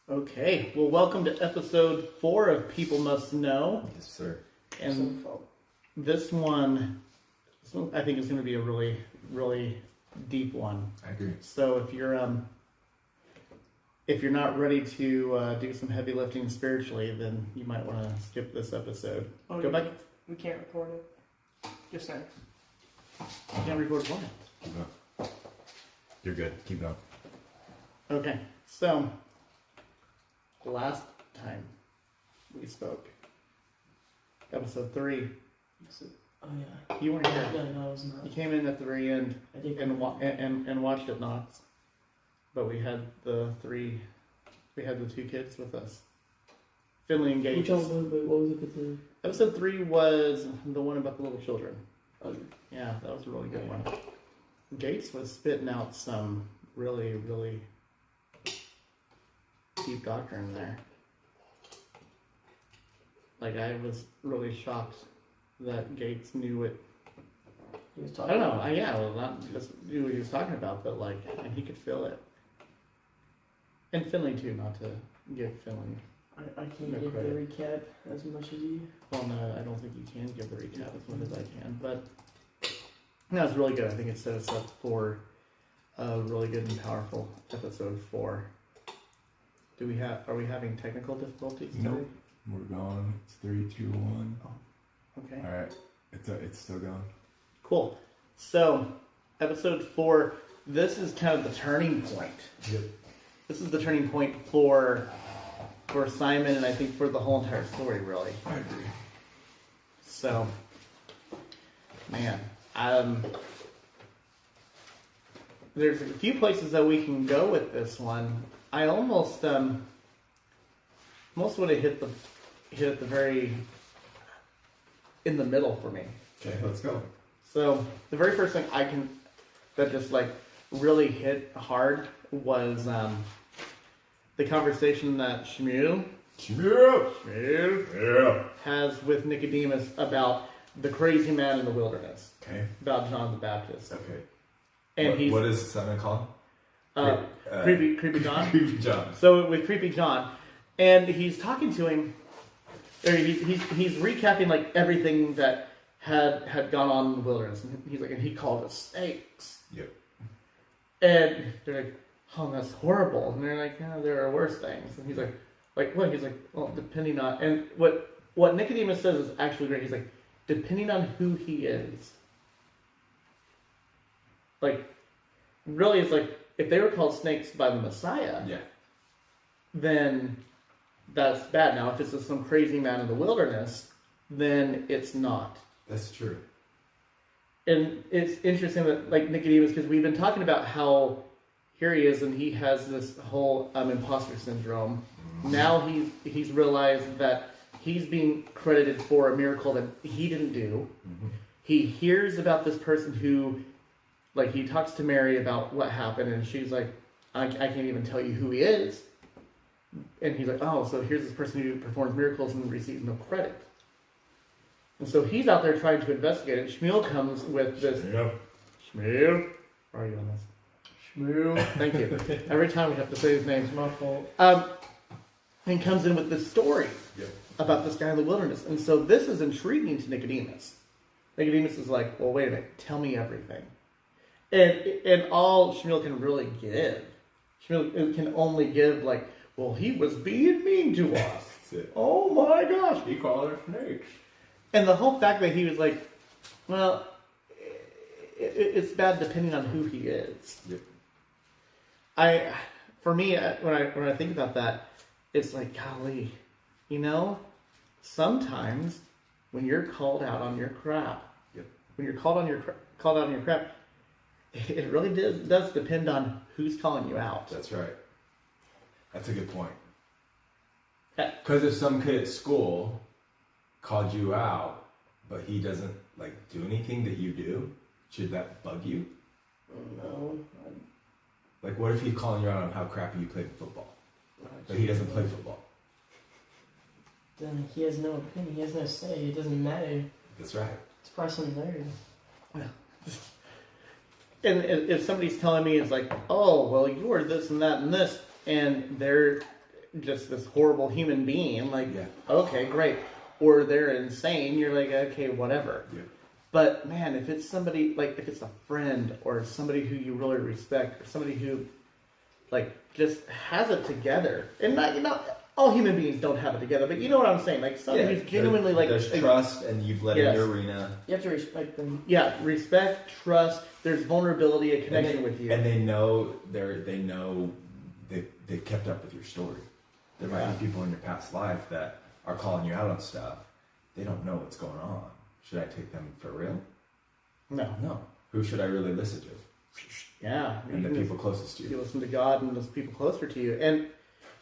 Okay, well, welcome to episode 4 of People Must Know. Yes, sir. And this one I think is going to be a really, really deep one. I agree. So if you're not ready to do some heavy lifting spiritually, then you might want to skip this episode. Oh, Go back. We can't record it. Just saying. You can't record what? Keep going. You're good. Keep going. Okay, so the last time we spoke, episode 3. Oh yeah. You weren't here. No, I was not. You came in at the very end I did. and watched it, Knox. But we had the 2 kids with us. Finley and Gates. What was it? The Episode 3 was the one about the little children. oh, Yeah, that was a really good one. Gates was spitting out some really, really deep doctrine there. Like, I was really shocked that Gates knew it. he was I talking. don't know. Not just knew what he was talking about, but like, and he could feel it. And Finley too, not to give Finley. I can't No give credit. the recap as much as you. Well, no, I don't think you can give the recap as much as I can, but no, it's really good. I think it set us up for a really good and powerful episode 4. Are we having technical difficulties today? Nope. We're going. It's 3, 2, 1. Okay. All right. It's still going. Cool. So, episode 4. This is kind of the turning point. Yep. This is the turning point for Simon, and I think for the whole entire story, really. I agree. So, man, there's a few places that we can go with this one. I almost want to hit the very in the middle for me. Okay, let's go. So the very first thing that just like really hit hard was the conversation that Shmuel has with Nicodemus about the crazy man in the wilderness, Okay. about John the Baptist. Okay. And what is Simon called? Creepy John. Creepy John. So with Creepy John, and he's talking to him, or he's recapping like everything that had gone on in the wilderness, and he's like, and he called us snakes. Yep. And they're like, oh, that's horrible. And they're like, no, there are worse things. And he's like what? He's like, well, depending on, and what Nicodemus says is actually great. He's like, depending on who he is. Like, really, it's like, if they were called snakes by the Messiah, Yeah. then that's bad. Now, if it's just some crazy man in the wilderness, then it's not. That's true. And it's interesting that, like, Nicodemus, because we've been talking about how here he is and he has this whole imposter syndrome. Mm-hmm. Now he's realized that he's being credited for a miracle that he didn't do. Mm-hmm. He hears about this person who, like, he talks to Mary about what happened, and she's like, I can't even tell you who he is. And he's like, oh, so here's this person who performs miracles and receives no credit. And so he's out there trying to investigate it. Shmuel comes with this. Shmuel? Where are you on this? Shmuel. Thank you. Every time we have to say his name. It's my fault. And comes in with this story about this guy in the wilderness. And so this is intriguing to Nicodemus. Nicodemus is like, well, wait a minute. Tell me everything. And all Shmuel can really give. Shmuel can only give, like, well, he was being mean to us. That's it. Oh my gosh. He called her snakes. And the whole fact that he was like, well, it's bad depending on who he is. Yep. For me, when I think about that, it's like, golly, sometimes when you're called out on your crap, when you're called out on your crap, it really does depend on who's calling you out. That's right. That's a good point. Yeah. Because if some kid at school called you out, but he doesn't like do anything that you do, should that bug you? No. Like, what if he's calling you out on how crappy you played football, but he doesn't play football? Then he has no opinion. He has no say. It doesn't matter. That's right. It's probably some nerd. And if somebody's telling me, it's like, oh, well, you're this and that and this, and they're just this horrible human being. Like, Yeah. okay, great. Or they're insane. You're like, okay, whatever. Yeah. But man, if it's somebody, like, if it's a friend or somebody who you really respect or somebody who, like, just has it together, and not, all human beings don't have it together, but you know what I'm saying? Like, somebody who's genuinely, like, there's trust, and you've let in your arena. You have to respect them. Yeah, respect, trust. There's vulnerability, a connection with you, and they know they've kept up with your story. There might be people in your past life that are calling you out on stuff. They don't know what's going on. Should I take them for real? No. Who should I really listen to? Yeah, And the people closest to you. You listen to God and those people closer to you. And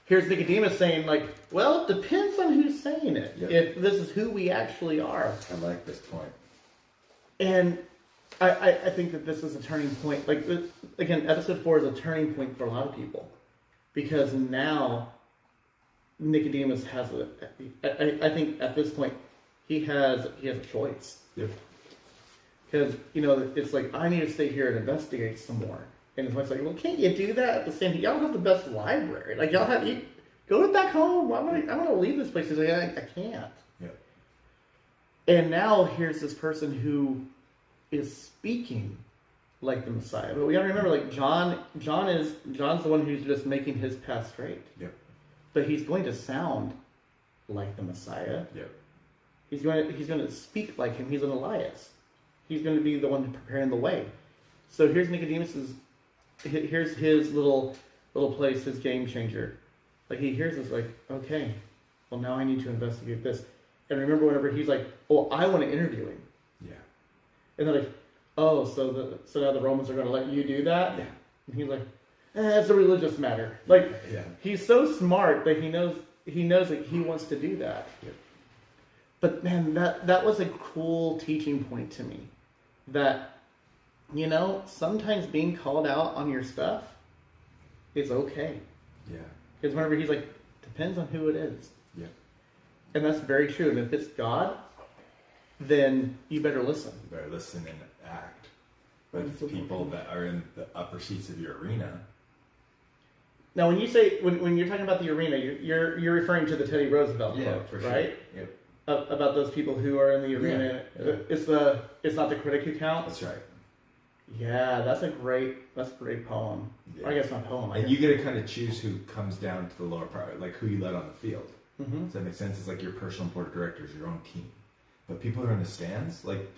here's Nicodemus saying, like, well, it depends on who's saying it. Yep. If this is who we actually are. I like this point. And I think that this is a turning point. Like, again, episode 4 is a turning point for a lot of people. Because now Nicodemus has I think at this point, he has a choice. Yep. Because, it's like, I need to stay here and investigate some more. And it's like, well, can't you do that at the same time? Y'all have the best library. Like, go back home. I'm going to leave this place. He's like, I can't. Yeah. And now here's this person who is speaking like the Messiah. But we got to remember, like, John's the one who's just making his path straight. Yep. But he's going to sound like the Messiah. Yep. He's going to speak like him. He's an Elias. He's going to be the one preparing the way. So here's here's his little place, his game changer. Like, he hears this, like, okay, well, now I need to investigate this. And remember, whenever he's like, oh, I want to interview him. Yeah. And they're like, oh, so now the Romans are going to let you do that? Yeah. And he's like, it's a religious matter. Like, yeah. He's so smart that he knows that he wants to do that. Yeah. But man, that was a cool teaching point to me. That, sometimes being called out on your stuff is okay. Yeah. Because whenever he's like, depends on who it is. Yeah. And that's very true. And if it's God, then you better listen. You better listen and act. But if people that are in the upper seats of your arena. Now, when you say, when you're talking about the arena, you're referring to the Teddy Roosevelt quote, for sure. right? Yep. About those people who are in the arena. Yeah. It's not the critic who counts. That's right. Yeah, that's a great poem. Yeah. I guess not poem. And you get to kind of choose who comes down to the lower part, like who you let on the field. Mm-hmm. Does that make sense? It's like your personal board of directors, your own team. But people who are in the stands, like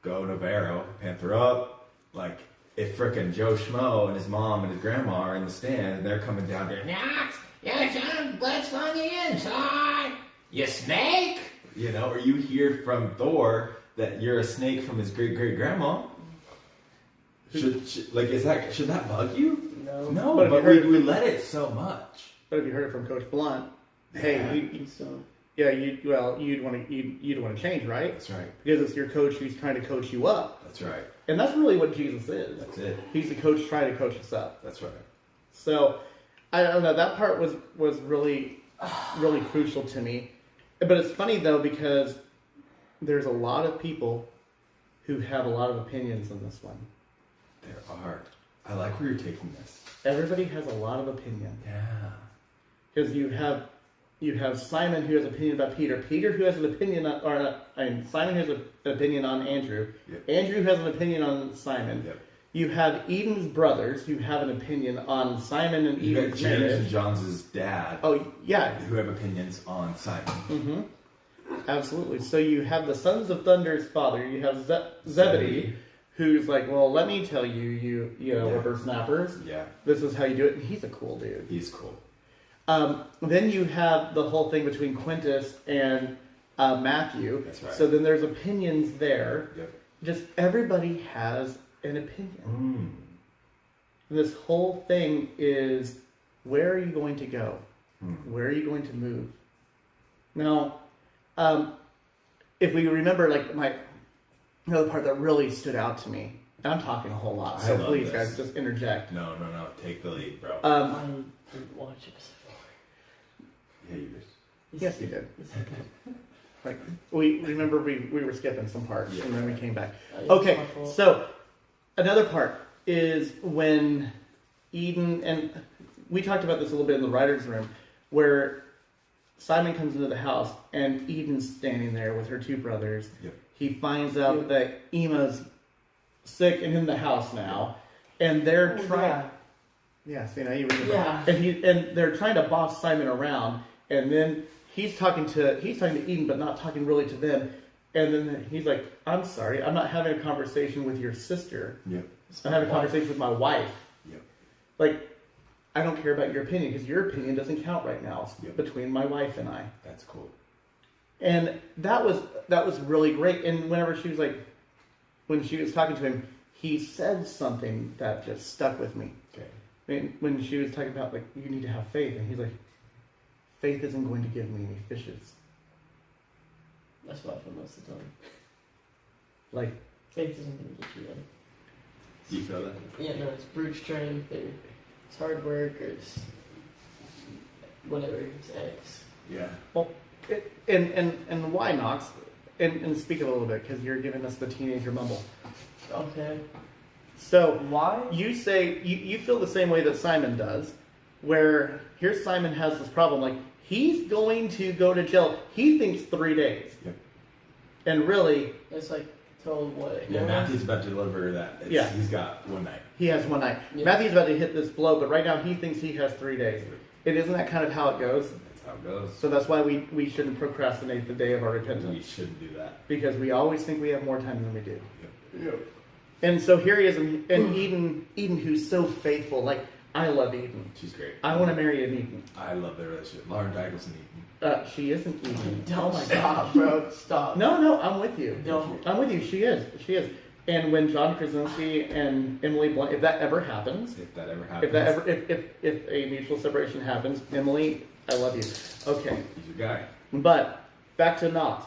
Go Navarro, Panther up. Like if frickin' Joe Schmo and his mom and his grandma are in the stand and they're coming down there, Knox, yeah, son, blood's on the inside. You snake? Or you hear from Thor that you're a snake from his great great grandma. Should that bug you? No, but we let it so much. But if you heard it from Coach Blunt, hey, you'd want to change, right? That's right. Because it's your coach who's trying to coach you up. That's right. And that's really what Jesus is. That's it. He's the coach trying to coach us up. That's right. So, I don't know. That part was really, really crucial to me. But it's funny though, because there's a lot of people who have a lot of opinions on this one. There are. I like where you're taking this. Everybody has a lot of opinion. Yeah. Because you have Simon who has an opinion about Peter. Peter who has an opinion on, Simon who has an opinion on Andrew. Yep. Andrew has an opinion on Simon. Yep. You have Eden's brothers who have an opinion on Simon and You got Eden's James marriage. and John's dad. Oh yeah. Who have opinions on Simon. Mm-hmm. Absolutely. So you have the sons of Thunder's father. You have Zebedee, who's like, well, let me tell you, you whippersnappers. Yeah. This is how you do it. And he's a cool dude. He's cool. Then you have the whole thing between Quintus and Matthew. That's right. So then there's opinions there. Yep. Just everybody has an opinion. And this whole thing is, where are you going to go? Where are you going to move? Now, if we remember, like another part that really stood out to me, and I'm talking a whole lot, so please, guys, just interject. No, take the lead, bro. I didn't watch it. Yeah, you did. Yes, you did. Like we remember, we were skipping some parts, and then we came back. Okay, so another part is when Eden, and we talked about this a little bit in the writer's room, where Simon comes into the house and Eden's standing there with her two brothers. Yep. He finds out that Emma's sick and in the house now, and they're trying. Yeah, see now you remember. Yeah. And they're trying to boss Simon around, and then he's talking to Eden, but not talking really to them. And then he's like, "I'm sorry, I'm not having a conversation with your sister. Yep. I'm having a conversation with my wife. Yep. Like, I don't care about your opinion because your opinion doesn't count right now. It's between my wife and I." That's cool. And that was really great. And whenever she was like, when she was talking to him, he said something that just stuck with me. Okay. When she was talking about, like, you need to have faith, and he's like, faith isn't going to give me any fishes. That's what I feel most of the time. Like, Faith isn't going to get you there. Do you feel that? Yeah, no, it's brute strength, or it's hard work, or it's whatever, it's X. Yeah. well, and why, Knox? And speak a little bit, because you're giving us the teenager mumble. Okay. So, Why? you say, you feel the same way that Simon does, where here Simon has this problem, like, he's going to go to jail. He thinks 3 days. Yep. And really, It's like told what? Yeah, Matthew's about to deliver that. He's got one night. he has one night. Yeah. Matthew's about to hit this blow, but right now he thinks he has 3 days. It isn't that kind of how it goes. That's how it goes. So that's why we shouldn't procrastinate the day of our We repentance. shouldn't do that. Because we always think we have more time than we do. Yep. And so here he is, and Eden, who's so faithful. Like, I love Eden. She's great. I want to marry an Eden. I love their relationship. Lauren Douglas and Eden. She isn't Eden. Don't stop, bro. Stop. No, I'm with you. Don't. I'm with you. She is. And when John Krasinski and Emily Blunt, if that ever happens, If that ever happens. if a mutual separation happens, Emily, I love you. Okay. He's your guy. But back to Knox.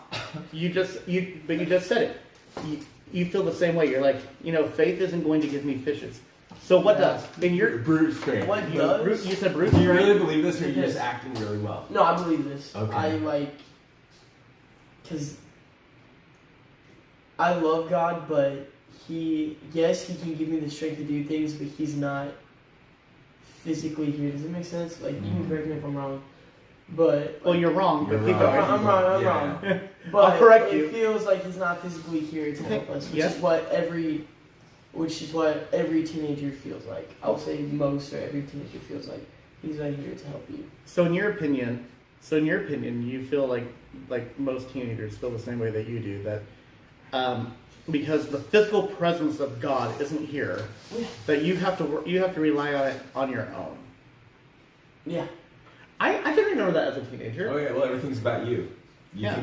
You just said it. You feel the same way. You're like, faith isn't going to give me fishes. So what does? And you're Bruce Crane. What does? You said Bruce. Do you Crane? really believe this, or are you just acting really well? No, I believe this. Okay. Because I love God, but He can give me the strength to do things, but He's not physically here. Does it make sense? Like, you can correct me if I'm wrong. But Well, you're wrong. But keep wrong. going. I'm wrong. Yeah. But I'll correct it you. feels like He's not physically here to help us, which is what every teenager feels like. I'll say most or every teenager feels like He's not here to help you. So in your opinion, you feel like most teenagers feel the same way that you do, that because the physical presence of God isn't here, that you have to rely on it on your own. Yeah. I can remember that as a teenager. Oh yeah. Well, everything's about you. Yeah.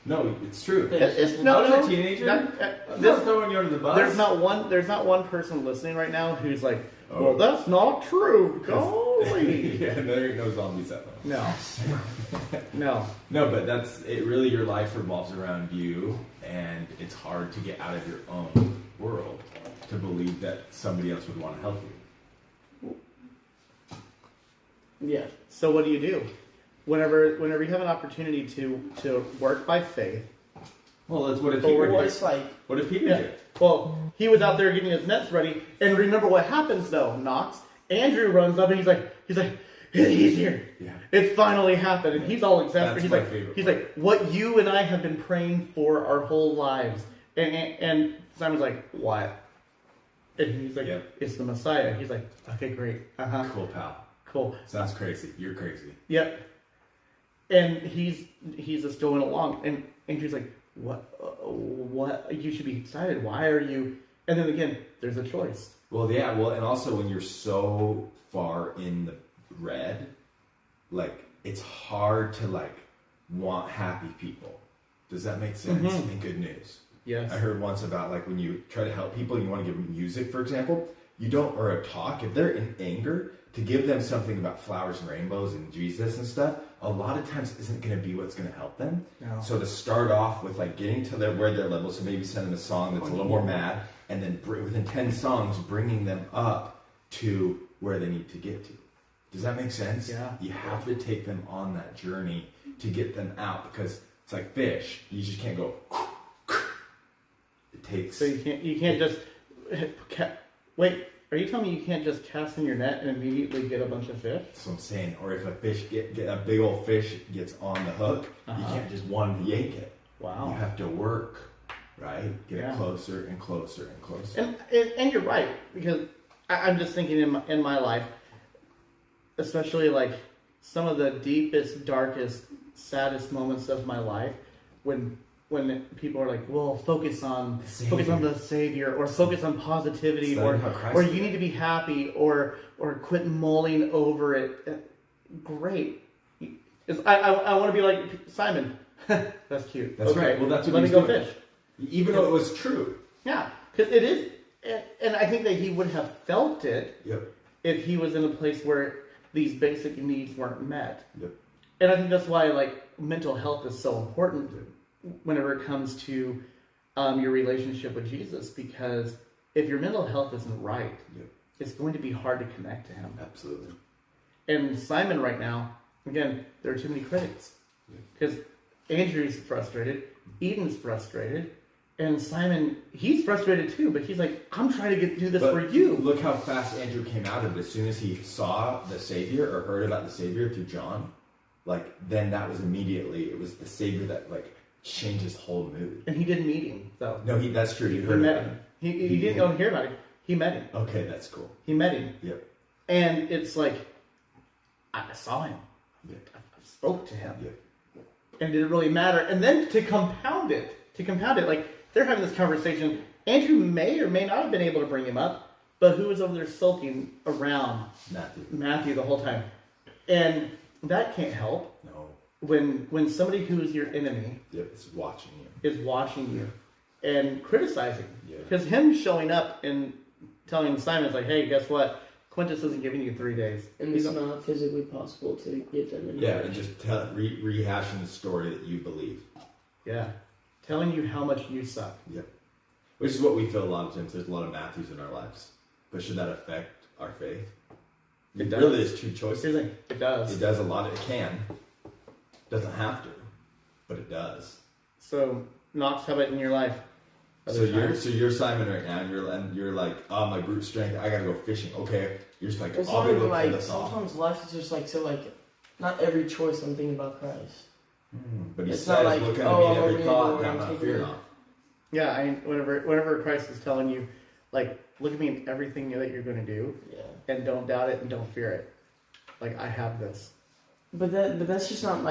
No, it's true. It's No, I was a teenager. I'm not throwing you under the bus. There's not one person listening right now who's like, well, that's not true. Golly. Yeah, there ain't no zombies that way. No. No, but that's it. Really, your life revolves around you, and it's hard to get out of your own world to believe that somebody else would want to help you. Yeah. So what do you do? Whenever you have an opportunity to work by faith. Well, that's what What did Peter Yeah. do? Well, he was out there getting his nets ready, and remember what happens though, Knox. Andrew runs up and he's like, he's here. Yeah. It finally happened, and he's all exasperated. That's my favorite He's part. like, what you and I have been praying for our whole lives. And Simon's like, what? And he's like, Yep. it's the Messiah. He's like, okay, great. Cool, pal. Cool. Sounds crazy. You're crazy. Yep. And he's just going along, and Andrew's like, what? You should be excited. Why are you? And then again, there's a choice. Well, yeah. Well, and also when you're so far in the red, like it's hard to want happy people. Does that make sense? Mm-hmm. And good news. Yes. I heard once about when you try to help people and you want to give them music, for example, you don't, or a talk, if they're in anger, to give them something about flowers and rainbows and Jesus and stuff, a lot of times isn't going to be what's going to help them. No. So to start off with getting to where their level, so maybe send them a song that's a little more mad, and then within 10 songs, bringing them up to where they need to get to. Does that make sense? Yeah. You have to take them on that journey to get them out, because it's like fish. You just can't go. It takes. So you can't just wait. Are you telling me you can't just cast in your net and immediately get a bunch of fish? That's what I'm saying. Or if a fish get a big old fish gets on the hook, you can't just yank it. Wow. You have to work, right? Get it closer and closer and closer. And you're right, because I'm just thinking in my life, especially like some of the deepest, darkest, saddest moments of my life, when people are like, well, focus on the Savior, or focus on positivity, or you need to be happy, or quit mulling over it. Great. I want to be like Simon. That's cute. That's right. Well, that's what let me go fish. Even though it was true. Yeah, because it is, and I think that he would have felt it if he was in a place where these basic needs weren't met. Yep. And I think that's why like mental health is so important whenever it comes to your relationship with Jesus, because if your mental health isn't right, it's going to be hard to connect to him. Absolutely. And Simon right now, again, there are too many critics, because Andrew's frustrated, Eden's frustrated, and Simon, he's frustrated too, but he's like, I'm trying to do this for you. Look how fast Andrew came out of it. As soon as he saw the Savior or heard about the Savior through John, then that was immediately, it was the Savior that changed his whole mood. And he didn't meet him, though. No, that's true. He met him. He didn't hear about it. He met him. Okay, that's cool. He met him. Yep. And it's like, I saw him. Yep. I spoke to him. Yep. And did it really matter? And then to compound it, like they're having this conversation. Andrew may or may not have been able to bring him up, but who was over there sulking around Matthew the whole time? And that can't help. No. When somebody who is your enemy is watching you and criticizing. Yeah. Because him showing up and telling Simon's like, hey, guess what? Quintus isn't giving you 3 days. And it's not physically possible to get them in. Yeah, and just rehashing the story that you believe. Yeah. Telling you how much you suck. Yep. Which is what we feel a lot of times. There's a lot of Matthews in our lives. But should that affect our faith? It does. Really is two choices. It does. It does a lot. It can. Doesn't have to. But it does. So, Knox, how about in your life? So you're Simon right now, and you're like, oh, my brute strength, I gotta go fishing. Okay, you're just like, it's I'll not go even this off. Sometimes life is just not every choice I'm thinking about Christ. But he it's says, not look at me in every thought, and I'm not fear not. Yeah, whenever Christ is telling you, look at me in everything that you're going to do, and don't doubt it and don't fear it. I have this. But that's just not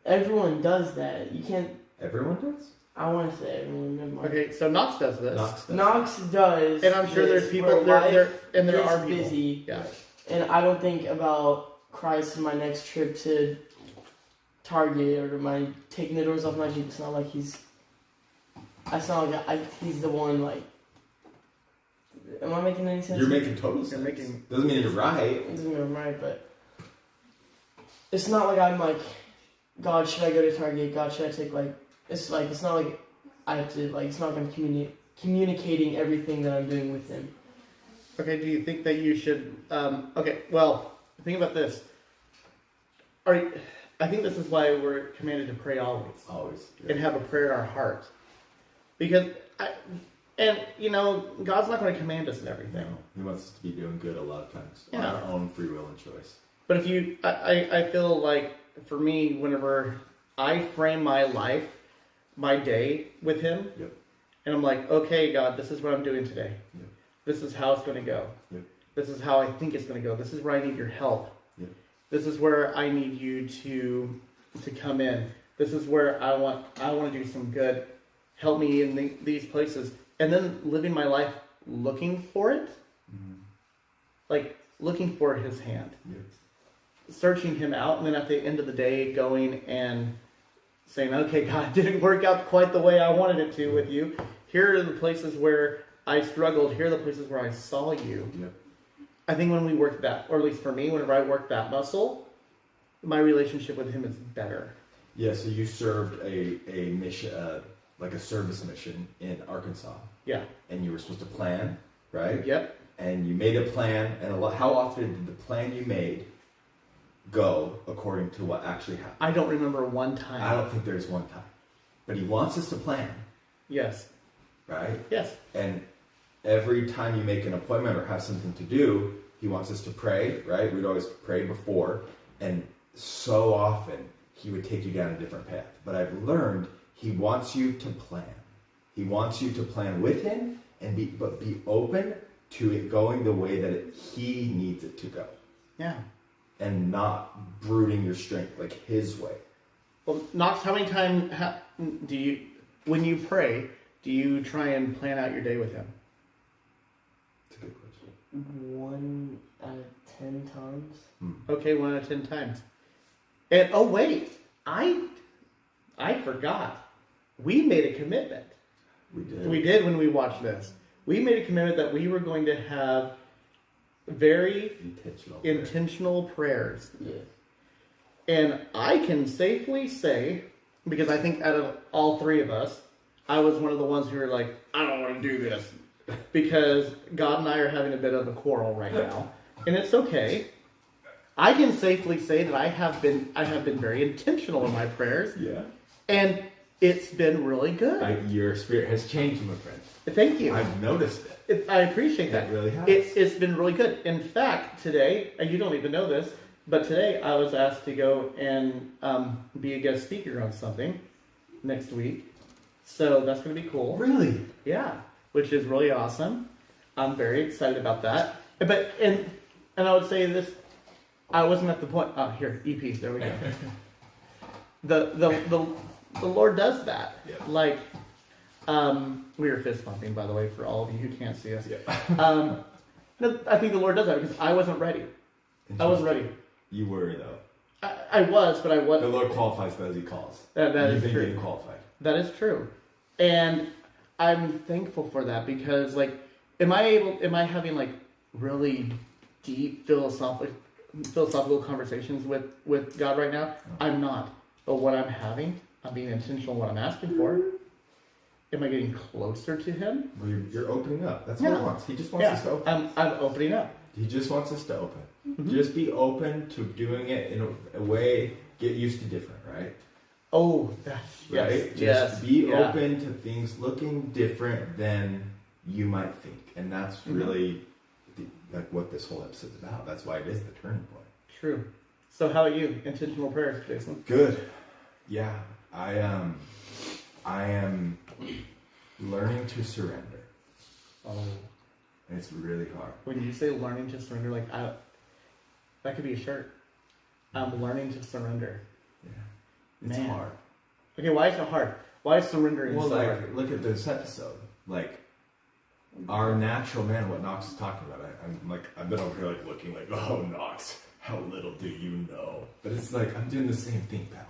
everyone does that. You can't. Everyone does. I want to say everyone. Never mind. Okay, so Knox does this. Knox does. And I'm sure there's people there are people. Busy. Yeah. And I don't think about Christ in my next trip to Target or taking the doors off my Jeep. It's not like he's. It's not like he's the one. Am I making any sense? You're making total sense. Doesn't mean you're right. It doesn't mean I'm right, but it's not like I'm like, God, should I go to Target? God, should I take It's not like I have to it's not like I'm communicating everything that I'm doing with him. Okay, do you think that you should? Okay, well, think about this. I think this is why we're commanded to pray always. Always. Yeah. And have a prayer in our heart, because God's not going to command us in everything. No, he wants us to be doing good a lot of times on Yeah. our own free will and choice. But I feel like for me, whenever I frame my life, my day with him, and I'm like, okay, God, this is what I'm doing today. Yep. This is how it's going to go. Yep. This is how I think it's going to go. This is where I need your help. Yep. This is where I need you to come in. This is where I want to do some good. Help me in these places. And then living my life looking for it. Mm-hmm. Looking for his hand. Yep. Searching him out, and then at the end of the day going and saying, okay, God, it didn't work out quite the way I wanted it to with you. Here are the places where I struggled. Here are the places where I saw you. Yep. I think when we work that, or at least for me, whenever I work that muscle, my relationship with him is better. Yeah, so you served a mission, a service mission in Arkansas. Yeah. And you were supposed to plan, right? Yep. And you made a plan, and how often did the plan you made go according to what actually happened? I don't remember one time. I don't think there's one time. But he wants us to plan. Yes. Right? Yes. And every time you make an appointment or have something to do, he wants us to pray, right? We'd always pray before, and so often he would take you down a different path. But I've learned he wants you to plan. He wants you to plan with him, and be open to it going the way that he needs it to go. Yeah. And not brooding your strength, like his way. Well, Knox, how many times do you, when you pray, do you try and plan out your day with him? It's a good question. 1 out of 10 times. Okay, 1 out of 10 times. And oh wait, I forgot. We made a commitment. We did when we watched this. We made a commitment that we were going to have very intentional prayers. Yeah. And I can safely say, because I think out of all three of us, I was one of the ones who were like, I don't want to do this. Because God and I are having a bit of a quarrel right now. And it's okay. I can safely say that I have been very intentional in my prayers. Yeah. And it's been really good. Your spirit has changed, my friend. Thank you. I've noticed it. I appreciate that. It really has. It's been really good. In fact, today, and you don't even know this, but today I was asked to go and be a guest speaker on something next week. So that's going to be cool. Really? Yeah, which is really awesome. I'm very excited about that. But and I would say this, I wasn't at the point. Oh, here, EPs. There we go. The Lord does that. Yeah. Like, we were fist pumping, by the way, for all of you who can't see us. Yeah. No, I think the Lord does that because I wasn't ready. I wasn't ready. You were, though. I was, but I wasn't. The Lord qualifies those he calls. That is You've been true. getting qualified. That is true. And I'm thankful for that because, like, am I having, like, really deep philosophical conversations with God right now? I'm not. But what I'm having, I'm being intentional in what I'm asking for. Am I getting closer to him? Well, you're opening up. That's what he wants. He just wants us to open. I'm opening up. He just wants us to open. Mm-hmm. Just be open to doing it in a way, get used to different, right? Oh, Right? yes. Just be open to things looking different than you might think. And that's really like what this whole episode's about. That's why it is the turning point. True. So how about you? Intentional prayers, Jason? Good. Yeah. I am learning to surrender. Oh. And it's really hard. When you say learning to surrender, like that could be a shirt. I'm learning to surrender. Yeah. It's Man. hard. Okay, why is it hard? Why is surrendering Well, so like, hard? look at this episode. Like, our natural man, what Knox is talking about. I've been over here like looking like, oh, Knox, how little do you know? But it's like, I'm doing the same thing, pal.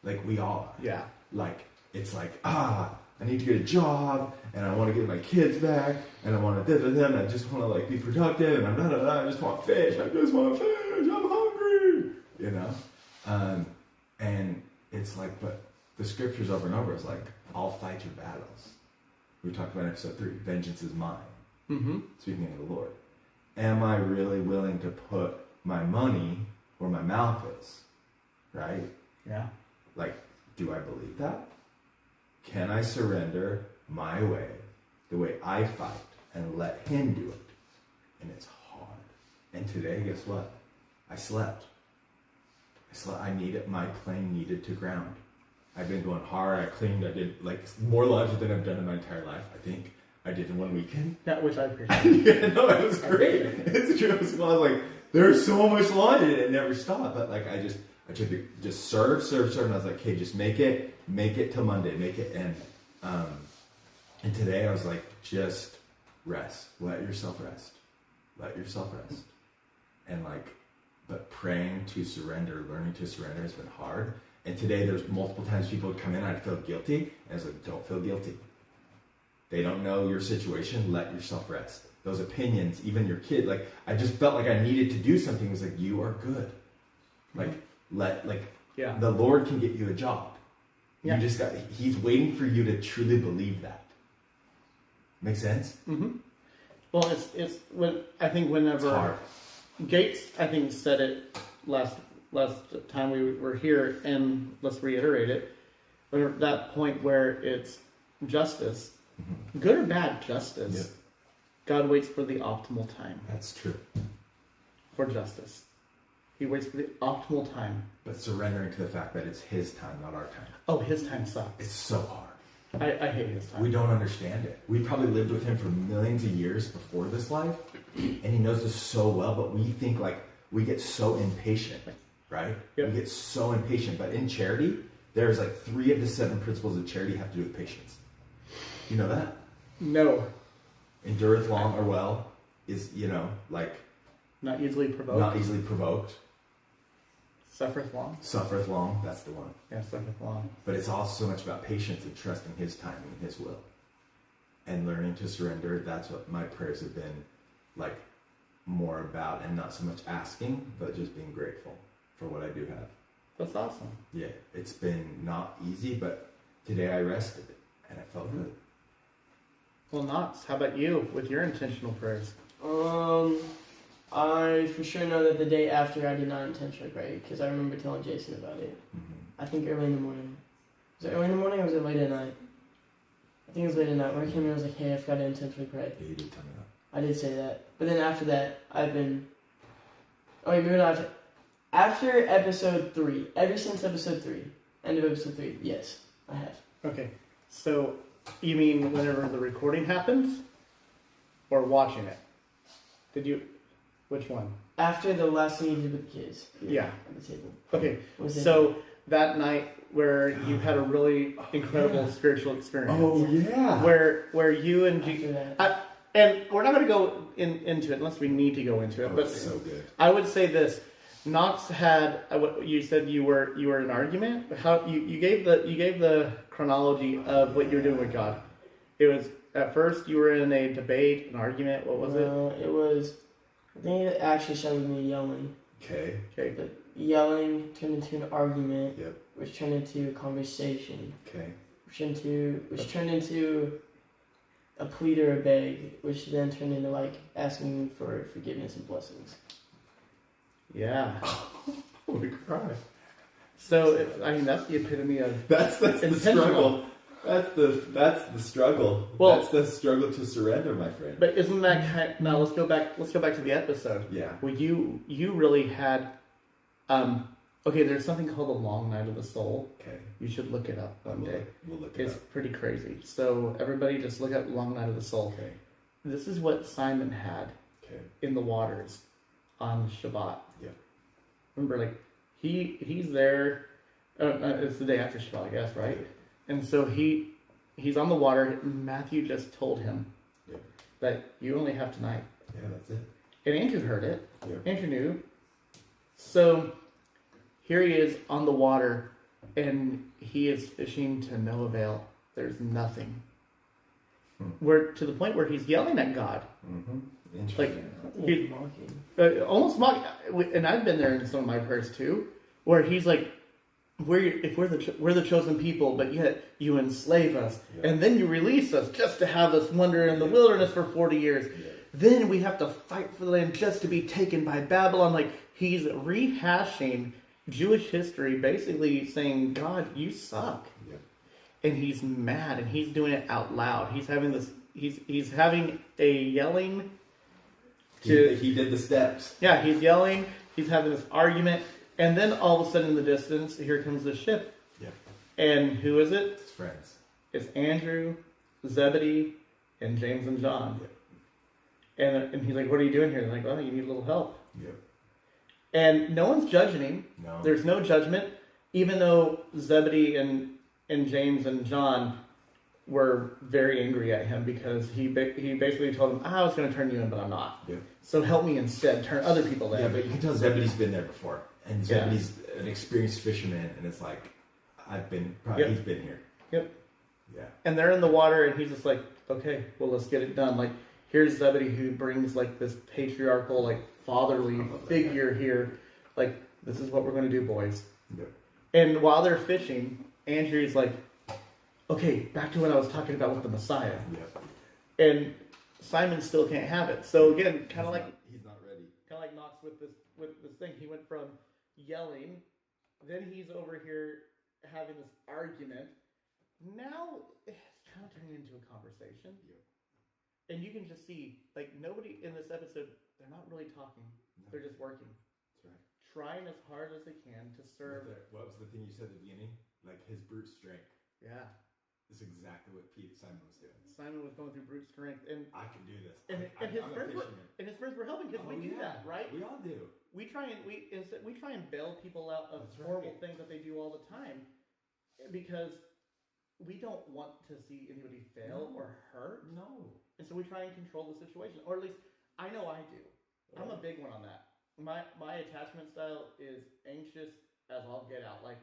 Like, we all are. Yeah. Like, it's like, I need to get a job, and I want to get my kids back, and I want to and I just want to like be productive, and I just want fish, I'm hungry, you know? And it's like, but the scriptures over and over is like, I'll fight your battles. We talked about in episode 3, vengeance is mine. Mm-hmm. Speaking of the Lord. Am I really willing to put my money where my mouth is? Right? Yeah. Like, do I believe that? Can I surrender my way, the way I fight, and let him do it? And it's hard. And today, guess what? I slept. I needed, my plane needed to ground. I've been going hard. I cleaned. I did like more laundry than I've done in my entire life. I think I did in one weekend. That which I appreciate. Yeah, no, it was great. It's true. It was like there's so much laundry and it never stopped. But like I took it, just serve, and I was like, hey, just make it till Monday, make it end. And today I was like, just rest. Let yourself rest. And like, but praying to surrender, learning to surrender has been hard. And today there's multiple times people would come in, I'd feel guilty. And I was like, don't feel guilty. They don't know your situation. Let yourself rest. Those opinions, even your kid, like I just felt like I needed to do something. It was like, you are good. Like, the Lord can get you a job. Yeah. You just he's waiting for you to truly believe that. Make sense? Mm-hmm. Well, it's when I think whenever it's hard. Gates, I think, said it last time we were here, and let's reiterate it. But at that point where it's justice, good or bad justice, God waits for the optimal time That's true. for justice. He waits for the optimal time. But surrendering to the fact that it's his time, not our time. Oh, his time sucks. It's so hard. I hate his time. We don't understand it. We probably lived with him for millions of years before this life, and he knows us so well, but we think like we get so impatient, right? Yep. We get so impatient. But in charity, there's like 3 of the 7 principles of charity have to do with patience. You know that? No. Endureth long or well is, like Not easily provoked. not easily provoked. Suffereth long. Suffereth long, that's the one. Yeah, suffereth long. But it's also so much about patience and trusting his timing and his will. And learning to surrender, that's what my prayers have been like more about, and not so much asking, but just being grateful for what I do have. That's awesome. Yeah, it's been not easy, but today I rested and I felt good. Well, Knox, how about you with your intentional prayers? I for sure know that the day after I did not intentionally pray because I remember telling Jason about it. Mm-hmm. I think early in the morning. Was it early in the morning or was it late at night? I think it was late at night. When I came in, I was like, hey, I forgot to intentionally pray. Yeah, you did tell me that. I did say that. But then after that, I've been... Oh, wait, maybe not after episode 3. Ever since episode 3. End of episode 3. Yes, I have. Okay, so you mean whenever the recording happens, or watching it? Did you? Which one? After the last thing you did with the kids. Yeah. At the table. Okay, Was it- so that night where you had a really incredible spiritual experience. Oh, yeah. Where you and After that. and we're not going to go into it unless we need to go into it. Oh, But it's so good. I would say this: Knox had. You said you were in an argument. How you gave the chronology of what you were doing with God. It was at first you were in a debate, an argument. What was it? It was... I think it actually started with me yelling. Okay. Okay. But yelling turned into an argument, Yep. which turned into a conversation, Okay. which turned into a plead or a beg, which then turned into like asking for forgiveness and blessings. Yeah. Holy crap. So I mean that's the epitome of That's the intentional. struggle. That's the struggle. Well- that's the struggle to surrender, my friend. But isn't that kind? Now let's go back to the episode. Yeah. Well, you really had. Okay, there's something called the long night of the soul. Okay. You should look it up one day. We'll look it It's up. pretty crazy. So everybody, just look up long night of the soul. Okay. This is what Simon had Okay. in the waters on Shabbat. Yeah. Remember, like he's there. It's the day after Shabbat, I guess, right? And so he's on the water. Matthew just told him Yeah. that you only have tonight. Yeah, that's it. And Andrew heard it. Yeah. Andrew knew. So here he is on the water, and he is fishing to no avail. There's nothing. Where to the point where he's yelling at God, Mm-hmm. like Interesting. I think it's mocking. almost mock. And I've been there in some of my prayers too, where he's like, we're the chosen people, but yet you enslave us, Yeah. and then you release us just to have us wander in the wilderness for 40 years. Yeah. Then we have to fight for the land just to be taken by Babylon. Like he's rehashing Jewish history, basically saying, God, you suck. Yeah. And he's mad, and he's doing it out loud. He's having this. He's having a yelling. He did the steps. Yeah, he's yelling. He's having this argument, and then all of a sudden, in the distance, here comes the ship. Yeah. And who is it? His friends. It's Andrew, Zebedee, and James and John. Yeah. And he's like, "What are you doing here?" They're like, "Oh, you need a little help." Yeah. And no one's judging him. No. There's no judgment, even though Zebedee and James and John were very angry at him because he basically told them, I was going to turn you in, but I'm not. Yeah. So help me instead, turn other people in. Yeah, but you can tell Zebedee's been there before, and Yeah. Zebedee's an experienced fisherman, and it's like, he's been here. Yep. Yeah. And they're in the water, and he's just like, okay, well, let's get it done. Like, here's Zebedee who brings like this patriarchal, like fatherly figure here. Like, this is what we're going to do, boys. Yeah. And while they're fishing, Andrew's like, okay, back to what I was talking about with the Messiah. Yeah. And Simon still can't have it. So again, kind of like he's not ready. kind of like Knox with this thing. He went from yelling, then he's over here having this argument. Now it's kind of turning into a conversation. And you can just see, like, nobody in this episode, they're not really talking. No. They're just working. That's right. Trying as hard as they can to serve. What was the thing you said at the beginning? Like his brute strength. Yeah. This is exactly what Simon was doing. Simon was going through brute strength. And I can do this. And his friends were helping because we do that, right? We all do. We try and bail people out of horrible things that they do all the time because we don't want to see anybody fail or hurt. No. And so we try and control the situation. Or at least I know I do. I'm a big one on that. My attachment style is anxious as all get out. Like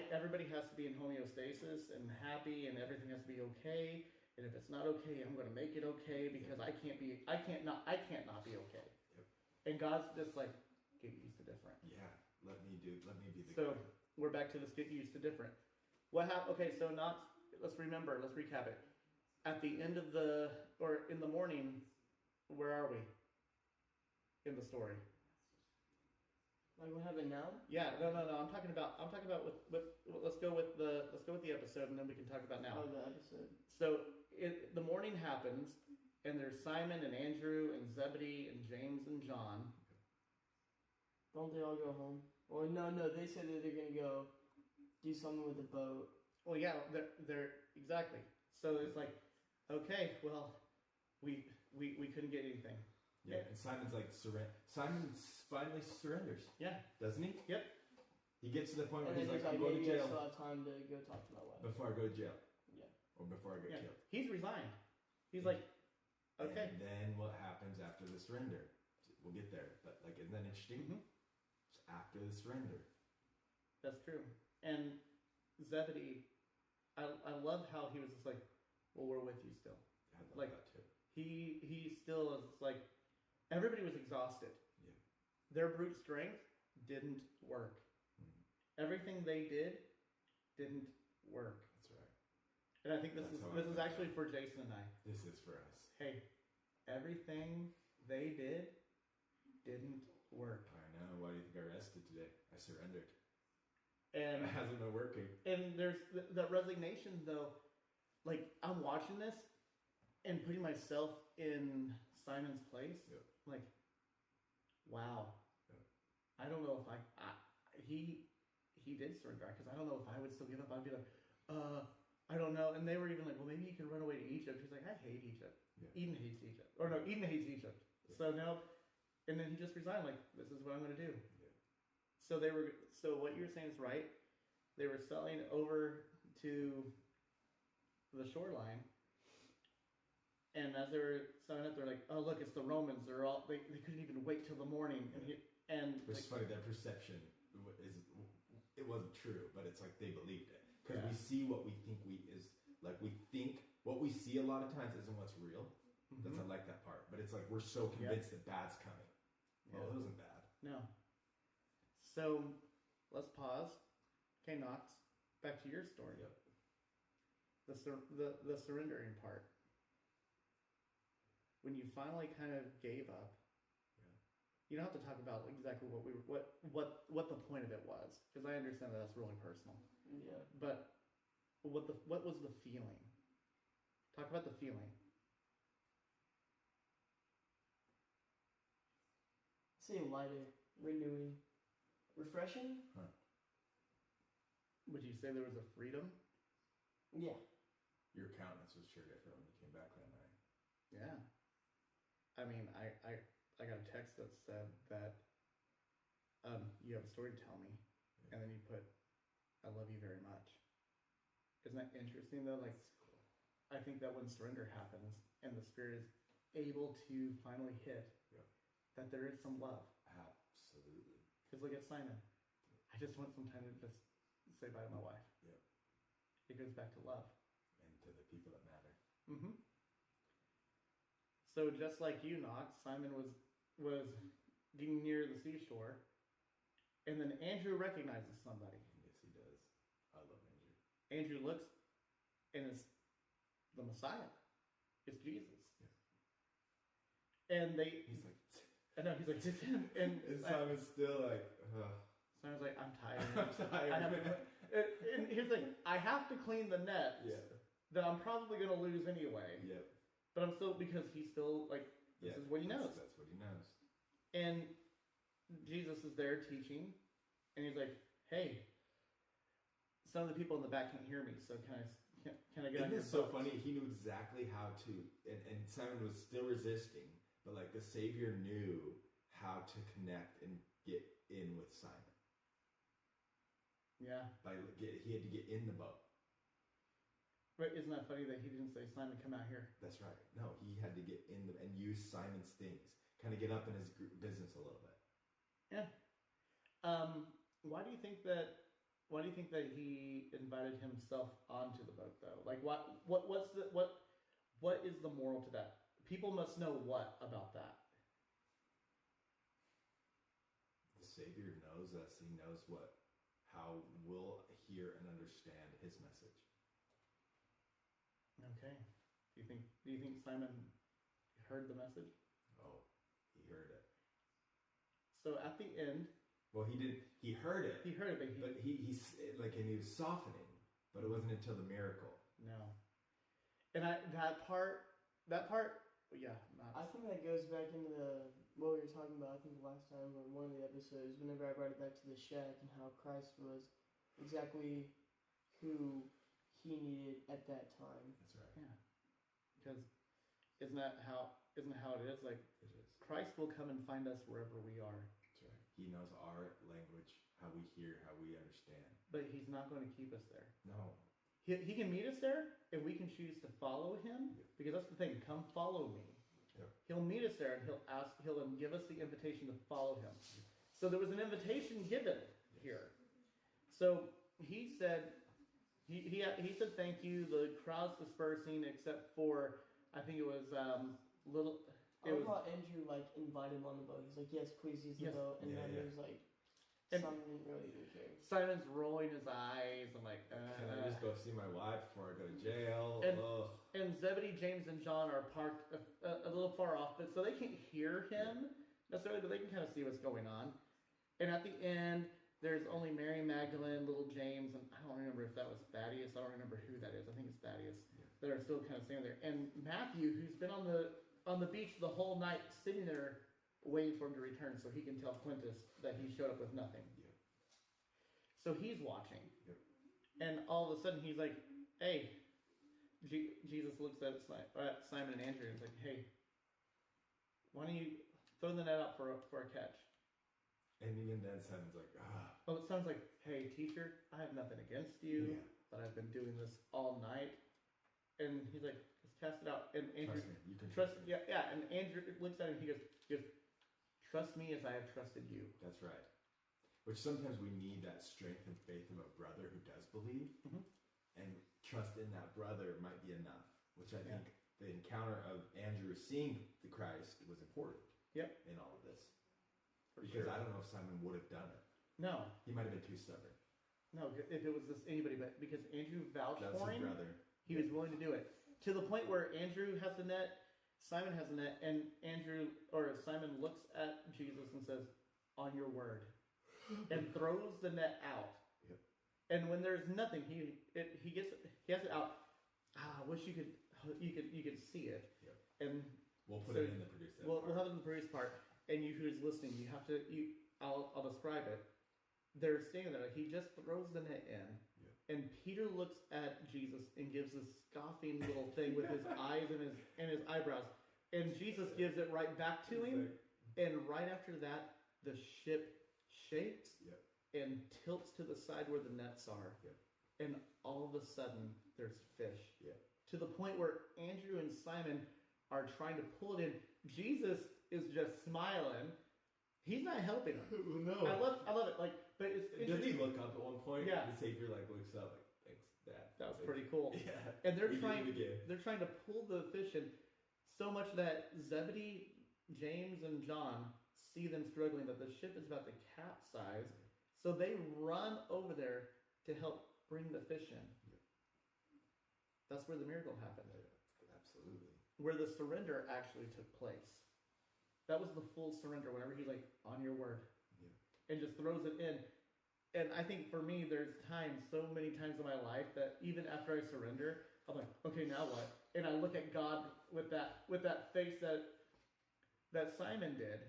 everybody has to be in homeostasis and happy and everything has to be okay. And if it's not okay, I'm going to make it okay because I can't not be okay. Yep. And God's just like, get used to different. Yeah. Let me be the So guy. we're back to this get used to different. What happened? Okay, so let's recap it. At the end of in the morning, where are we? In the story. Like what happened now? Yeah, no. I'm talking about with let's go with the episode and then we can talk about now. Oh, the episode. So the morning happens and there's Simon and Andrew and Zebedee and James and John. Don't they all go home? Well, no. They said that they're gonna go do something with the boat. Well, yeah, they're exactly. So it's like, okay, well, we couldn't get anything. Yeah, and Simon's like Simon finally surrenders. Yeah. Doesn't he? Yep. He gets to the point where And he's then like, I'm going to I jail still have time to go talk to my wife. before I go to jail. Yeah. Or before I get killed. He's resigned. He's like, okay. And then what happens after the surrender? We'll get there. But like, isn't that interesting? Mm-hmm. It's after the surrender. That's true. And Zebedee, I love how he was just like, well, we're with you still. I love Like, that too. He still is like, everybody was exhausted. Yeah. Their brute strength didn't work. Mm-hmm. Everything they did didn't work. That's right. And I think this That's how I is think actually about for Jason and I. This is for us. Hey, everything they did didn't work. I know. Why do you think I rested today? I surrendered. And It hasn't been working. And there's the resignation, though. Like, I'm watching this and putting myself in Simon's place. Yep. Like, wow. Yep. I don't know if he did surrender because I don't know if I would still give up. I'd be like, I don't know. And they were even like, well, maybe you can run away to Egypt. He's like, I hate Egypt. Yeah. Eden hates Egypt. Or no, Eden hates Egypt. Yeah. So now, and then he just resigned. Like, this is what I'm going to do. Yeah. So what you're saying is right. They were selling over to the shoreline, and as they were selling up, they're like, "Oh, look, it's the Romans. They couldn't even wait till the morning." Which is funny. Their perception it wasn't true, but it's like they believed it because we see what we think we think what we see a lot of times isn't what's real. Mm-hmm. That's I like that part, but it's like we're so convinced that bad's coming. Well, it wasn't bad. No. So let's pause. Okay, Knox, back to your story. Yep. The surrendering part. When you finally kind of gave up, you don't have to talk about exactly what the point of it was, because I understand that that's really personal. Yeah. But what was the feeling? Talk about the feeling. Say lighter, renewing, refreshing. Huh. Would you say there was a freedom? Yeah. Your countenance was sure different when you came back that night. Yeah. I mean, I got a text that said that you have a story to tell me, and then you put, I love you very much. Isn't that interesting though? Like, Cool. I think that when surrender happens and the Spirit is able to finally hit, that there is some love. Absolutely. Because look at Simon. I just want some time to just say bye to my wife. Yep. It goes back to love. And to the people that matter. Mm-hmm. So just like you, Knox, Simon was getting near the seashore, and then Andrew recognizes somebody. Yes, he does. I love Andrew. Andrew looks, and it's the Messiah. It's Jesus. Yeah. And He's like, I know, he's like, it's him. And Simon's still like, ugh. Simon's like, I'm tired. I'm tired. And here's the thing, I have to clean the nets Yeah. that I'm probably going to lose anyway. Yep. But I'm still, because he's still like, this is what he knows. That's what he knows. And Jesus is there teaching, and he's like, hey, some of the people in the back can't hear me, so can I get on your boat? It's so funny. He knew exactly how to, and Simon was still resisting, but like the Savior knew how to connect and get in with Simon. Yeah. He had to get in the boat. But isn't that funny that he didn't say, Simon, come out here? That's right. No, he had to get in and use Simon's things, kind of get up in his business a little bit. Yeah. Why do you think that he invited himself onto the boat, though? Like, what is the moral to that? People must know what about that? The Savior knows us. He knows how we'll hear and understand his message. Okay. Do you think Simon heard the message? Oh, he heard it. So at the end, well, he did. He heard it. He heard it, but he was softening. But it wasn't until the miracle. No. And that part. Yeah. I think that goes back into what we were talking about. I think last time or one of the episodes. Whenever I brought it back to the shack and how Christ was exactly who he needed at that time. That's right. Yeah. Because isn't that how it is? Like, it is. Christ will come and find us wherever we are. That's right. He knows our language, how we hear, how we understand. But he's not going to keep us there. No. He can meet us there if we can choose to follow him. Yep. Because that's the thing. Come follow me. Yep. He'll meet us there, and he'll give us the invitation to follow him. So there was an invitation given here. So he said, he said thank you. The crowd's dispersing except for, I think it was little. I thought Andrew invited him on the boat. He's like, yes, please use the boat. And then he was like, Simon didn't really even care. Simon's rolling his eyes. I'm like, can I just go see my wife before I go to jail? And Zebedee, James, and John are parked a little far off, but so they can't hear him necessarily, but they can kind of see what's going on. And at the end, there's only Mary Magdalene, little James, and I don't remember if that was Thaddeus. I don't remember who that is. I think it's Thaddeus. Yeah. That are still kind of standing there. And Matthew, who's been on the beach the whole night, sitting there waiting for him to return so he can tell Quintus that he showed up with nothing. Yeah. So he's watching. Yep. And all of a sudden he's like, hey, Jesus looks at Simon and Andrew and is like, hey, why don't you throw the net out for a catch? And even then Simon's like, ah. Well, it sounds like, hey, teacher, I have nothing against you, but I've been doing this all night. And he's like, let's cast it out. And Andrew, trust me. You can trust me. Yeah. And Andrew looks at him and he goes, trust me as I have trusted you. That's right. Which sometimes we need that strength and faith of a brother who does believe. Mm-hmm. And trust in that brother might be enough. Which I think the encounter of Andrew seeing the Christ was important. Yep. In all of this. Because sure. I don't know if Simon would have done it. No. He might have been too stubborn. No, if it was just anybody, but because Andrew vouched for him, brother. He was willing to do it. To the point where Andrew has the net, Simon has the net, and Simon looks at Jesus and says, on your word, and throws the net out. Yep. And when there's nothing, he has it out. I wish you could see it. Yep. And we'll put it in the produce. We'll have it in the produce part. And you who's listening, you have to. I'll describe it. They're standing there. He just throws the net in, and Peter looks at Jesus and gives this scoffing little thing with his eyes and his eyebrows, and Jesus gives it right back to him. And right after that, the ship shakes and tilts to the side where the nets are, and all of a sudden there's fish. To the point where Andrew and Simon are trying to pull it in. Jesus is just smiling. He's not helping him. No. I love it. But it's does he look up at one point? Yeah. The Savior looks up like, thanks, Dad. That was pretty cool. Yeah. And they're trying to pull the fish in so much that Zebedee, James, and John see them struggling that the ship is about to capsize. So they run over there to help bring the fish in. Yeah. That's where the miracle happened. Absolutely. Where the surrender actually took place. That was the full surrender whenever he's like, on your word. Yeah. And just throws it in. And I think for me, there's so many times in my life that even after I surrender, I'm like, okay, now what? and I look at God with that face that Simon did,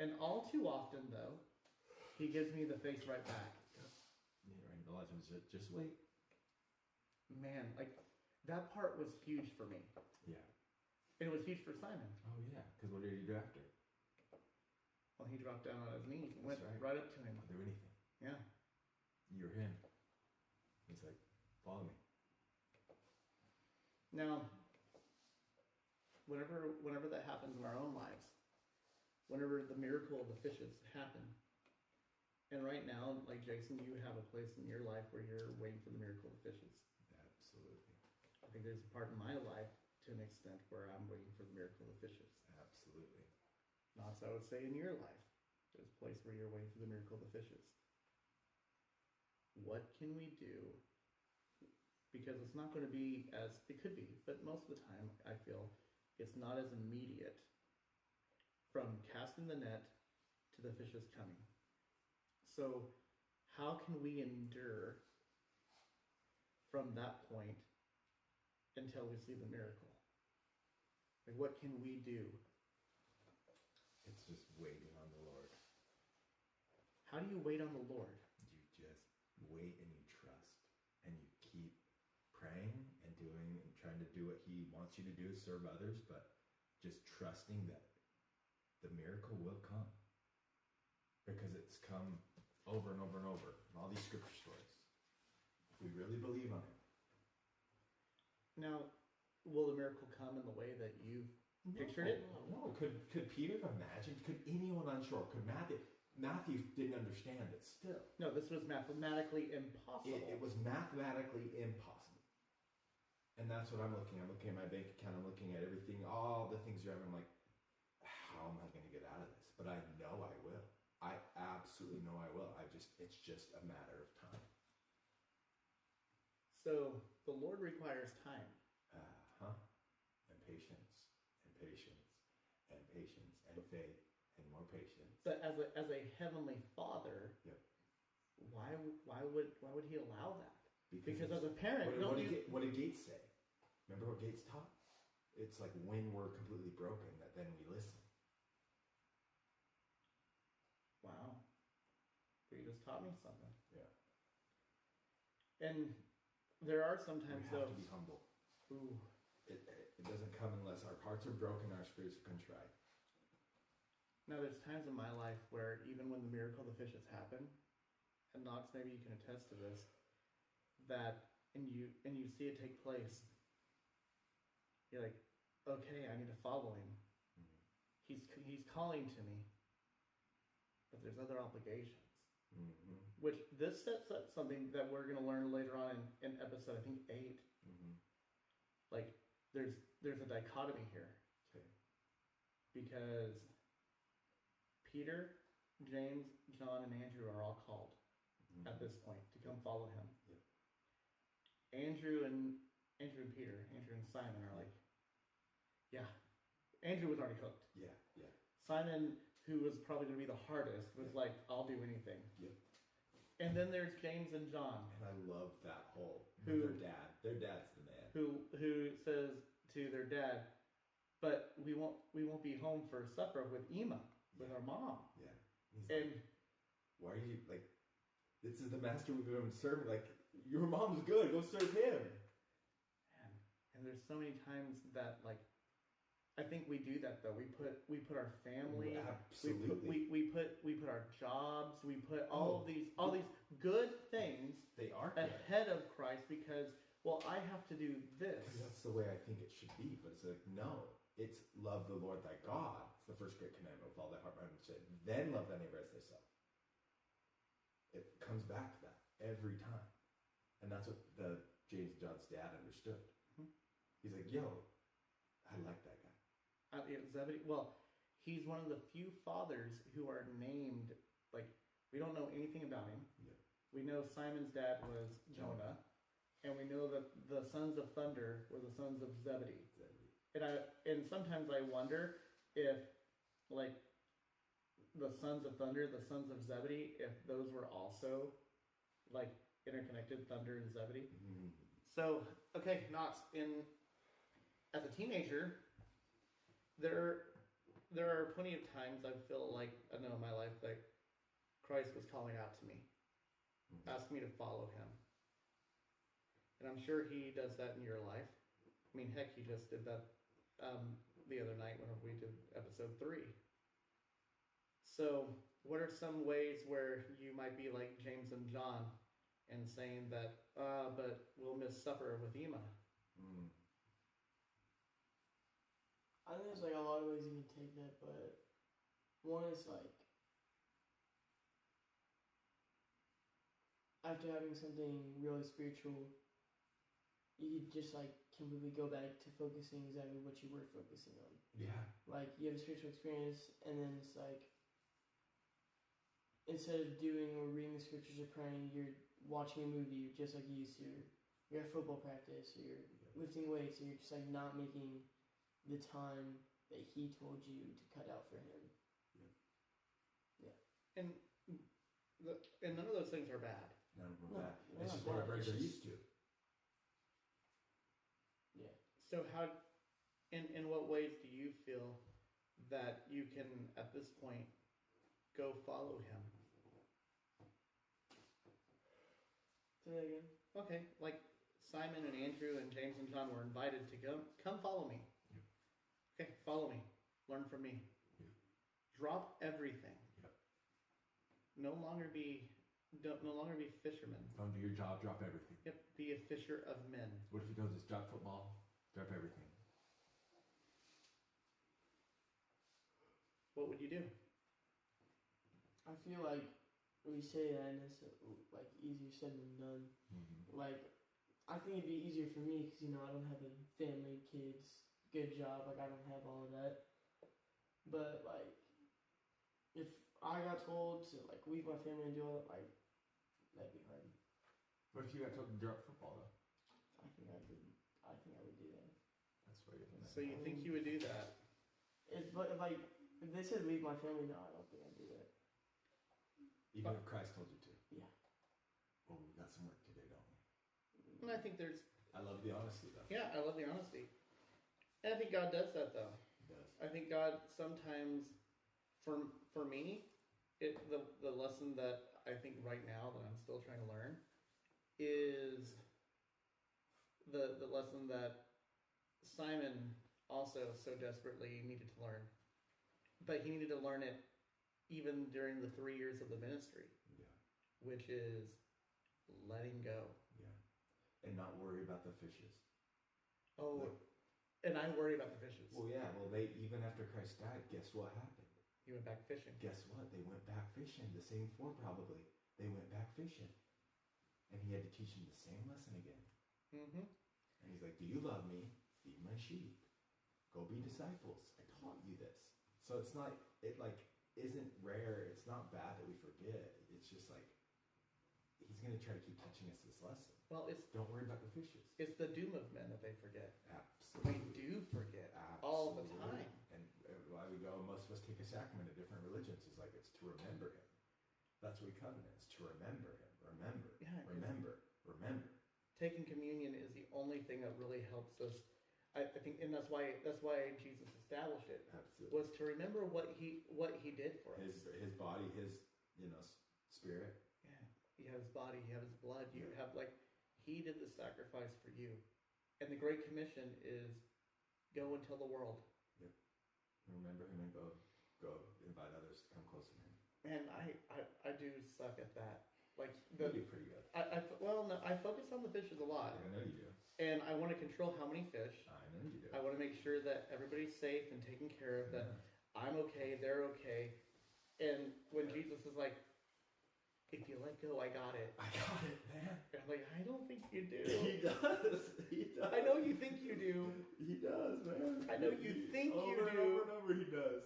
and all too often though, he gives me the face right back. Yeah, right. A lot of times, just wait. Man, like that part was huge for me. Yeah. And it was huge for Simon. Oh yeah, because what did he do after? Well, he dropped down on his knees and went That's right up to him. I'll do anything. Yeah. You're him. He's like, follow me. Now, whenever that happens in our own lives, whenever the miracle of the fishes happen, and right now, like Jason, you have a place in your life where you're waiting for the miracle of the fishes. Absolutely. I think there's a part in my life, to an extent, where I'm waiting for the miracle of the fishes. Absolutely. Not so I would say in your life, there's a place where you're waiting for the miracle of the fishes. What can we do? Because it's not going to be as, it could be, but most of the time I feel it's not as immediate from casting the net to the fishes coming. So how can we endure from that point until we see the miracle? Like, what can we do? It's just waiting on the Lord. How do you wait on the Lord? You just wait and you trust. And you keep praying and doing and trying to do what he wants you to do, serve others, but just trusting that the miracle will come. Because it's come over and over and over in all these scripture stories. If we really believe on it. Now, will the miracle come in the way that you pictured it? No. Could Peter have imagined? Could anyone on shore? Could Matthew? Matthew didn't understand it still. No, this was mathematically impossible. It was mathematically impossible. And that's what I'm looking at. I'm looking at my bank account. I'm looking at everything, all the things you're having. I'm like, how am I going to get out of this? But I know I will. I absolutely know I will. It's just a matter of time. So the Lord requires time. And patience, and patience, and patience, and faith, and more patience. But as a heavenly Father, yep. why would He allow that? Because as a what parent, what did Gates say? Remember what Gates taught? It's like when we're completely broken that then we listen. Wow. You just taught me something. Yeah. And there are sometimes we have though. to be humble. Ooh. It doesn't come unless our hearts are broken, our spirits are contrite. Now there's times in my life where even when the miracle of the fishes happen, and Knox, maybe you can attest to this, that and you see it take place, you're like, okay, I need to follow him. Mm-hmm. He's calling to me, but there's other obligations. Mm-hmm. Which this sets up something that we're going to learn later on in episode, I think 8. Mm-hmm. Like, there's a dichotomy here. Okay. Because Peter, James, John, and Andrew are all called at this point to come follow him. Yep. Andrew and Peter, Andrew and Simon are like, yeah. Andrew was already hooked. Yeah. Simon, who was probably going to be the hardest, was like, I'll do anything. Yep. And then there's James and John. And I love that whole, their dad's the man. Who says to their dad, but we won't be home for supper with Emma, with our mom. Yeah. He's like, why are you, like, this is the master we've been serving, like, your mom's good, go serve him. Man. And there's so many times that, like, I think we do that though. We put our family, absolutely. We put our jobs, we put all these good things ahead of Christ because, well, I have to do this. Because that's the way I think it should be. But it's like, no, it's love the Lord thy God. It's the first great commandment with all thy heart, mind, and soul. Then love thy neighbor as thyself. It comes back to that every time, and that's what the James and John's dad understood. Mm-hmm. He's like, yo, I like that guy. Zebedee, well, he's one of the few fathers who are named, like, we don't know anything about him. Yeah. We know Simon's dad was Jonah, and we know that the sons of thunder were the sons of Zebedee. And sometimes I wonder if, like, the sons of thunder, the sons of Zebedee, if those were also, like, interconnected, thunder and Zebedee. Mm-hmm. So, okay, Knox, in as a teenager, there are plenty of times I feel like, I know in my life, like Christ was calling out to me, asking me to follow him. And I'm sure he does that in your life. I mean, heck, he just did that the other night when we did episode 3. So, what are some ways where you might be like James and John and saying that, but we'll miss supper with Ema? I think there's like a lot of ways you can take that, but one is like after having something really spiritual, you just like completely go back to focusing exactly what you were focusing on. Yeah. Like you have a spiritual experience, and then it's like instead of doing or reading the scriptures or praying, you're watching a movie just like you used to. You're at football practice, or you're lifting weights, and you're just like not making the time that he told you to cut out for him. And none of those things are bad. None of them No, are bad. they're It's not just what our bad. brains It's are just- used to. Yeah. So how, in what ways do you feel that you can, at this point, go follow him? Say that again. Okay, like Simon and Andrew and James and John were invited to come follow me. Yeah. Okay, follow me. Learn from me. Yeah. Drop everything. Yeah. No longer be fishermen. Don't do your job, drop everything. Yep, be a fisher of men. What if he goes, just drop football, drop everything? What would you do? I feel like we say that and it's like easier said than done. Mm-hmm. Like, I think it'd be easier for me because, I don't have a family, kids, good job. Like, I don't have all of that. But, like, if I got told to, like, leave my family and do all that, like, that'd be hard. What if you got told to drop football, though? I think I would do that. That's what you're thinking. So you think you would do that? But if they said leave my family, no, I don't think I'd do that. Even if Christ told you to. Yeah. Well, we've got some work to do, don't And I think there's, we? I love the honesty, though. yeah, I love the honesty. And I think God does that, though. He does. I think God sometimes, for me, the lesson that I think right now that I'm still trying to learn is the lesson that Simon also so desperately needed to learn. But he needed to learn it even during the 3 years of the ministry, Yeah. which is letting go. Yeah. And not worry about the fishes. Oh, Like- and I worry about the fishes. Well, yeah. Well, they even after Christ died, guess what happened? You went back fishing. Guess what? They went back fishing. The same 4 probably. They went back fishing, and he had to teach them the same lesson again. Mm-hmm. And he's like, "Do you love me? Feed my sheep. Go be disciples. I taught you this." So it's not. It like isn't rare. It's not bad that we forget. It's just like he's gonna try to keep teaching us this lesson. Well, Don't worry about the fishes. it's the doom of men that they forget. Absolutely. We do forget Absolutely. all the time. And why we go, most of us take a sacrament at different religions. It's like it's to remember him. That's what we come in. It's to remember him. Remember. Yeah, Remember. Taking communion is the only thing that really helps us. I think, and that's why Jesus established it, Absolutely. was to remember what he did for us. His body, his spirit. Yeah, you have his body, you have his blood, you have he did the sacrifice for you, and the Great Commission is go and tell the world. Yep. Remember him and go invite others to come close to him. And I do suck at that. Like You do pretty good. I focus on the fishes a lot, I know you do. and I want to control how many fish. I know you do. I want to make sure that everybody's safe and taken care of, that Yeah. I'm okay, they're okay. And when Jesus is like, if you let go, I got it. I got it, man. And I'm like, I don't think you He do. does. He does. I know you think you do, He does, man. I know you think over you and do. over and over he does.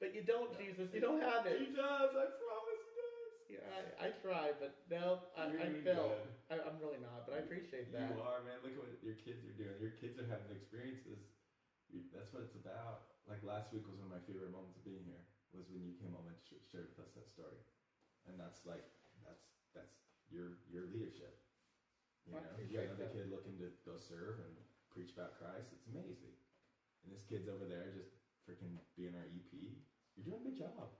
but you don't, Jesus. You don't have He it. does. I promise he does. Yeah, I try, but no, I You're fail. good. I'm really not, but I appreciate that. You are, man. Look at what your kids are doing. Your kids are having experiences. That's what it's about. Like last week was one of my favorite moments of being here. Was when you came home and shared with us that story, and that's your leadership. You I know, you got appreciate another that. kid looking to go serve and preach about Christ. It's amazing. And this kid's over there just freaking being our EP. You're doing a good job.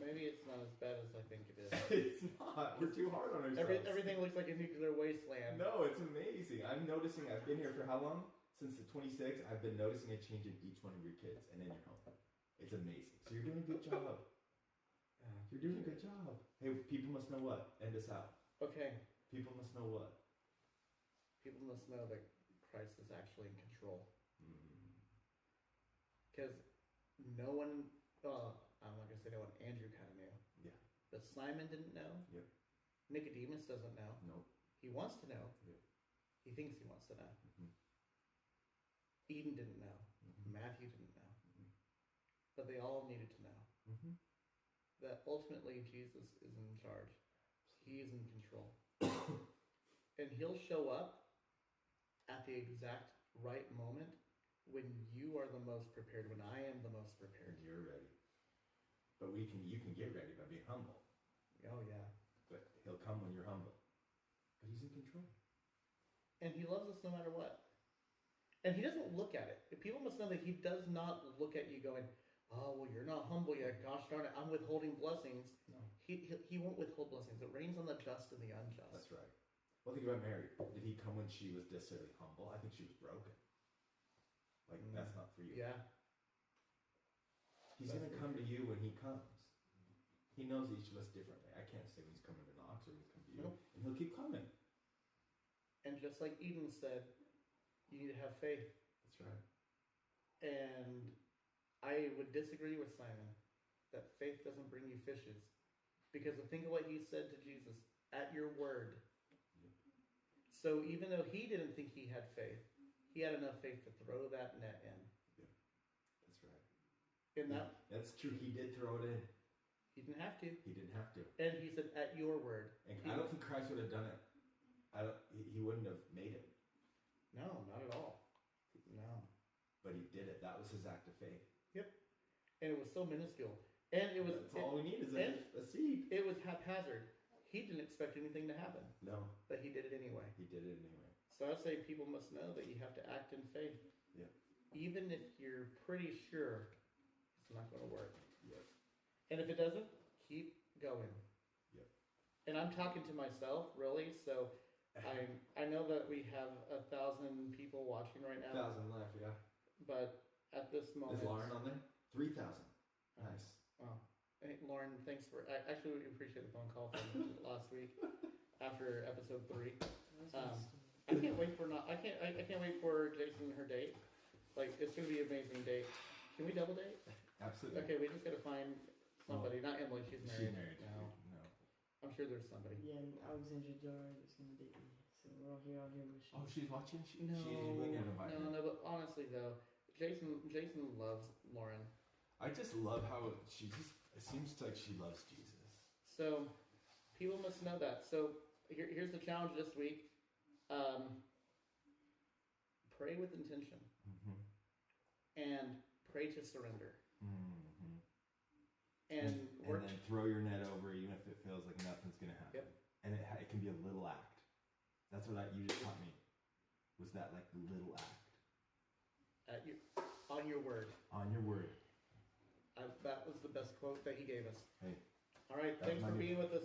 Maybe it's not as bad as I think it is. It's not. We're too hard on ourselves. Everything looks like a nuclear wasteland. No, it's amazing. I'm noticing. I've been here for how long? Since the 26th. I've been noticing a change in each one of your kids and in your home. It's amazing. So you're doing a good job. You're doing a good job. Hey, people must know what? End us out. Okay. People must know what? People must know that Christ is actually in control. Because no one, I'm not going to say no one, Andrew kind of knew. Yeah. But Simon didn't know. Yep. Nicodemus doesn't know. Nope. He wants to know. Yep. He thinks he wants to know. Mm-hmm. Eden didn't know. Mm-hmm. Matthew didn't know. Mm-hmm. But they all needed to know Mm-hmm. that ultimately Jesus is in charge. He is in control. And he'll show up at the exact right moment when you are the most prepared, when I am the most prepared. And you're ready. But you can get ready by being humble. Oh, yeah. But he'll come when you're humble. But he's in control. And he loves us no matter what. And he doesn't look at it. People must know that he does not look at you going, oh, well, you're not humble yet. Gosh darn it, I'm withholding blessings. No. He won't withhold blessings. It rains on the just and the unjust. That's right. Well, think about Mary. Did he come when she was necessarily humble? I think she was broken. Like, that's not for you. Yeah. He's going to come to you when he comes. He knows each of us differently. I can't say when he's coming to Knox or when he's coming to you. Nope. And he'll keep coming. And just like Eden said, you need to have faith. That's right. And I would disagree with Simon that faith doesn't bring you fishes. Because think of what he said to Jesus, at your word. Yep. So even though he didn't think he had faith, he had enough faith to throw that net in. Yep. That's right. And that That's true. He did throw it in. he didn't have to. He didn't have to. And he said, at your word. And I don't think Christ would have done it. He wouldn't have made it. No, not at all. No. But he did it. That was his act of faith. Yep. And it was so minuscule. And it was That's all we need is a seed. It was haphazard. He didn't expect anything to happen. No. But he did it anyway. He did it anyway. So I say people must know that you have to act in faith. Yeah. Even if you're pretty sure it's not going to work. Yep. And if it doesn't, keep going. Yep. And I'm talking to myself, really. So I know that we have 1,000 people watching right now. 1,000 left, yeah. But at this moment... Is Lauren on there? 3,000. Nice. Oh. Hey, Lauren, thanks for... Actually, we appreciate the phone call from last week after episode 3. I can't wait for I can't wait for Jason and her date. Like, it's going to be an amazing date. Can we double date? Absolutely. Okay, we just got to find somebody. Not Emily, she's married. She's married. No. No. I'm sure there's somebody. Yeah, and Alexandra Jar is gonna date me, so we're all here wishing. Oh, she's watching? No, we can invite her. no, but honestly though, Jason loves Lauren. I just love how it seems like she loves Jesus. So, people must know that. So, here's the challenge this week. Pray with intention. Mm-hmm. And pray to surrender. Mm-hmm. And then throw your net over even if it feels like nothing's going to happen. Yep. And it can be a little act. That's what you just taught me. Was that like little act? On your word. On your word. That was the best quote that he gave us. Hey. All right, thanks for being with us.